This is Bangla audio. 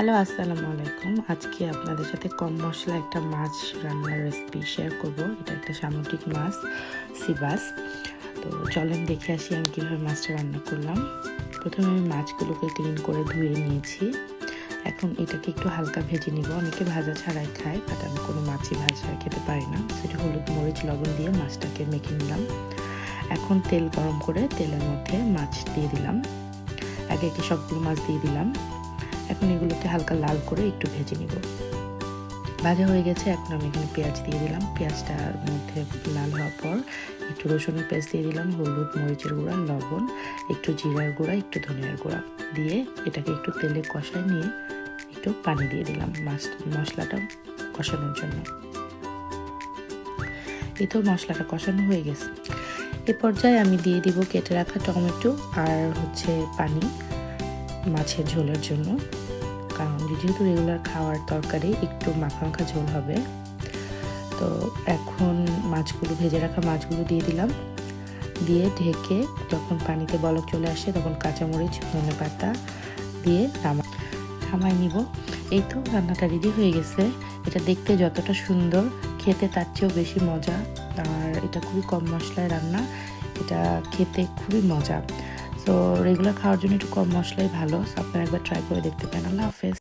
হ্যালো, আসসালামু আলাইকুম। আজকে আপনাদের সাথে কম মশলা একটা মাছ রান্নার রেসিপি শেয়ার করব। এটা একটা সামুদ্রিক মাছ, সিবাস। তো চলেন দেখে আসি আমি কীভাবে মাছটা রান্না করলাম। প্রথমে আমি মাছগুলোকে ক্লিন করে ধুয়ে নিয়েছি। এখন এটাকে একটু হালকা ভেজে নিব। অনেকে ভাজা ছাড়াই খায়, বাট আমি কোনো মাছই ভাজা খেতে পারি না। সেটা হলুদ মরিচ লবণ দিয়ে মাছটাকে মেখে নিলাম। এখন তেল গরম করে তেলের মধ্যে মাছ দিয়ে দিলাম। আগে একে সবগুলো মাছ দিয়ে দিলাম। এখন এগুলোকে হালকা লাল করে একটু ভেজে নিব। ভাজা হয়ে গেছে। এখন আমি এখানে পেঁয়াজ দিয়ে দিলাম। পেঁয়াজটার মধ্যে লাল হওয়ার পর একটু রসুনের পেস্ট দিয়ে দিলাম, হলুদ মরিচের গুঁড়া, লবণ, একটু জিরার গুঁড়া, একটু ধনিয়ার গুঁড়া দিয়ে এটাকে একটু তেলে কষায় নিয়ে একটু পানি দিয়ে দিলাম মশলাটা কষানোর জন্য। এই তো মশলাটা কষানো হয়ে গেছে। এ পর্যায়ে আমি দিয়ে দিব কেটে রাখা টমেটো আর পানি মাছের ঝোলের জন্য, কারণ যেহেতু রেগুলার খাওয়ার তরকারি একটু মাখা মাখা ঝোল হবে। তো এখন মাছগুলো ভেজে রাখা মাছগুলো দিয়ে দিলাম। দিয়ে ঢেকে যখন পানিতে বলক চলে আসে তখন কাঁচামরিচ ধনেপাতা দিয়ে নামাই নিব। এই তো রান্নাটা রেডি হয়ে গেছে। এটা দেখতে যতটা সুন্দর, খেতে তার চেয়েও বেশি মজা। আর এটা খুবই কম মশলায় রান্না, এটা খেতে খুবই মজা। তো রেগুলার খাওয়ার জন্য একটু কম মশলাই ভালো। আপনারা একবার ট্রাই করে দেখতে পারেন। আল্লাহ হাফেজ।